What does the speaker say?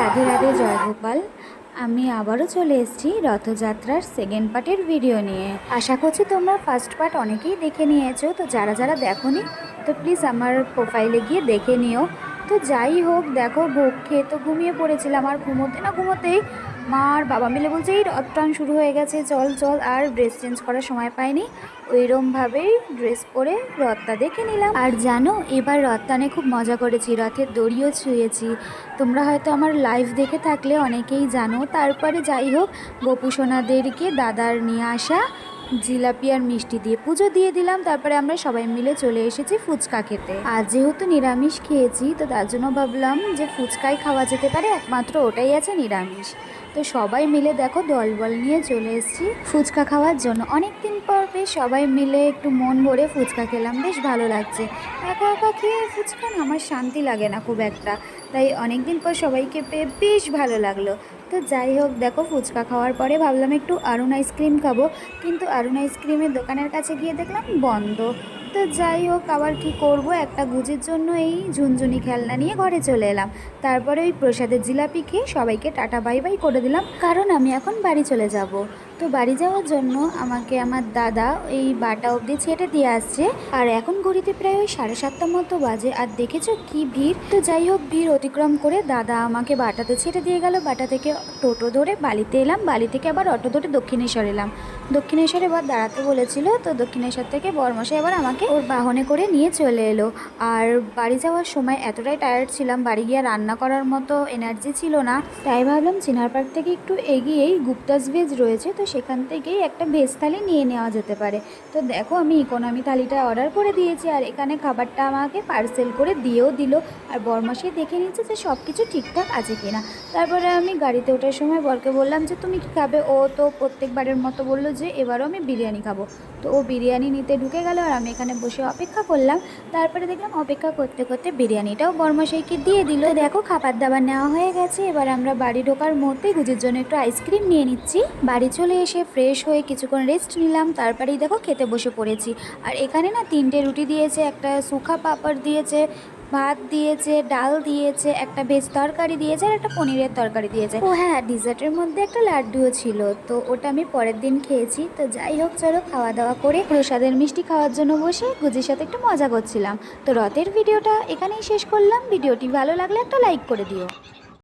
রাধে রাধে জয় গোপাল। আমি আবারও চলে এসেছি রথযাত্রার সেকেন্ড পার্টের ভিডিও নিয়ে। আশা করছি তোমরা ফার্স্ট পার্ট অনেকেই দেখে নিয়েছো, তো যারা যারা দেখোনি তো প্লিজ আমার প্রোফাইলে গিয়ে দেখে নিও। তো যাই হোক, দেখো ভোগ খেয়ে তো ঘুমিয়ে পড়েছিলাম, আর ঘুমোতে না ঘুমোতেই মা আর বাবা মিলে বলছে এই রথ টান শুরু হয়ে গেছে, চল চল। আর ড্রেস চেঞ্জ করার সময় পাইনি, ওইরমভাবেই ড্রেস পরে রথটা দেখে নিলাম। আর জানো, এবার রথ টানে খুব মজা করেছি, রথের দড়িও ছুঁয়েছি। তোমরা হয়তো আমার লাইভ দেখে থাকলে অনেকেই জানো। তারপরে যাই হোক, গোপুসোনাদেরকে দাদার নিয়ে আসা জিলাপি আর মিষ্টি দিয়ে পুজো দিয়ে দিলাম। তারপরে আমরা সবাই মিলে চলে এসেছি ফুচকা খেতে। আর যেহেতু নিরামিষ খেয়েছি, তো তার জন্য ভাবলাম যে ফুচকাই খাওয়া যেতে পারে, একমাত্র ওটাই আছে নিরামিষ। তো সবাই মিলে দেখো দলবল নিয়ে চলে এসেছি ফুচকা খাওয়ার জন্য। অনেক দিন পর বেশ সবাই মিলে একটু মন ভরে ফুচকা খেলাম, বেশ ভালো লাগছে। একা একা খেয়ে ফুচকা না আমার শান্তি লাগে না খুব একটা, তাই অনেক দিন পর সবাইকে পেয়ে বেশ ভালো লাগলো। তো যাই হোক, দেখো ফুচকা খাওয়ার পরে ভাবলাম একটু আরুণ আইসক্রিম খাবো, কিন্তু আরুণ আইসক্রিমের দোকানের কাছে গিয়ে দেখলাম বন্ধ। তো যাই হোক, আবার কি করব, একটা গুজির জন্য এই ঝুনঝুনি খেলনা নিয়ে ঘরে চলে এলাম। তারপরে ওই প্রসাদের জিলাপি খেয়ে সবাইকে টাটা বাই বাই করে দিলাম, কারণ আমি এখন বাড়ি চলে যাব। তো বাড়ি যাওয়ার জন্য আমাকে আমার দাদা এই বাটা অবধি ছেড়ে দিয়ে আসছে। আর এখন ঘড়িতে প্রায় ওই 7:30 মতো বাজে, আর দেখেছো কি ভিড়। তো যাই হোক, ভিড় অতিক্রম করে দাদা আমাকে বাটাতে ছেড়ে দিয়ে গেল। বাটা থেকে টোটো ধরে বালিতে এলাম, বালি থেকে আবার অটো ধরে দক্ষিণেশ্বর এলাম। দক্ষিণেশ্বরে এবার দাঁড়াতে বলেছিল, তো দক্ষিণেশ্বর থেকে বরমশাই আবার আমাকে ওর বাহনে করে নিয়ে চলে এলো। আর বাড়ি যাওয়ার সময় এতটাই টায়ার্ড ছিলাম, বাড়ি গিয়ে রান্না করার মতো এনার্জি ছিল না, তাই ভাবলাম চিনার পার্ক থেকে একটু এগিয়েই গুপ্তাস ভেজ রয়েছে, তো সেখান থেকেই একটা ভেজ থালি নিয়ে নেওয়া যেতে পারে। তো দেখো, আমি ইকোনমি থালিটা অর্ডার করে দিয়েছি, আর এখানে খাবারটা আমাকে পার্সেল করে দিয়েও দিল। আর বরমাসি দেখে নিচ্ছে যে সব কিছু ঠিকঠাক আছে কিনা। তারপরে আমি গাড়িতে ওঠার সময় বরকে বললাম যে তুমি কি খাবে। ও তো প্রত্যেকবারের মতো বললো যে এবারও আমি বিরিয়ানি খাবো। তো ও বিরিয়ানি নিতে ঢুকে গেল, আর আমি এখানে বসে অপেক্ষা করলাম। তারপরে দেখলাম অপেক্ষা করতে করতে বিরিয়ানিটাও বরমাসাইকে দিয়ে দিল। দেখো খাবার দাবার নেওয়া হয়ে গেছে। এবার আমরা বাড়ি ঢোকার মুহূর্তে গুজির জন্য একটু আইসক্রিম নিয়ে নিচ্ছি। বাড়ি চলে এসে ফ্রেশ হয়ে কিছুক্ষণ রেস্ট নিলাম, তারপরেই দেখো খেতে বসে পড়েছি। আর এখানে না 3টে রুটি দিয়েছে, একটা শুকা পাপড় দিয়েছে, ভাত দিয়েছে, ডাল দিয়েছে, একটা ভেজ তরকারি দিয়েছে, আর একটা পনিরের তরকারি দিয়েছে। ও হ্যাঁ, ডিজার্টের মধ্যে একটা লাড্ডুও ছিল, তো ওটা আমি পরের দিন খেয়েছি। তো যাই হোক, চলো খাওয়া দাওয়া করে প্রসাদের মিষ্টি খাওয়ার জন্য বসে গুজির সাথে একটু মজা করছিলাম। তো রথের ভিডিওটা এখানেই শেষ করলাম। ভিডিওটি ভালো লাগলে একটা লাইক করে দিও।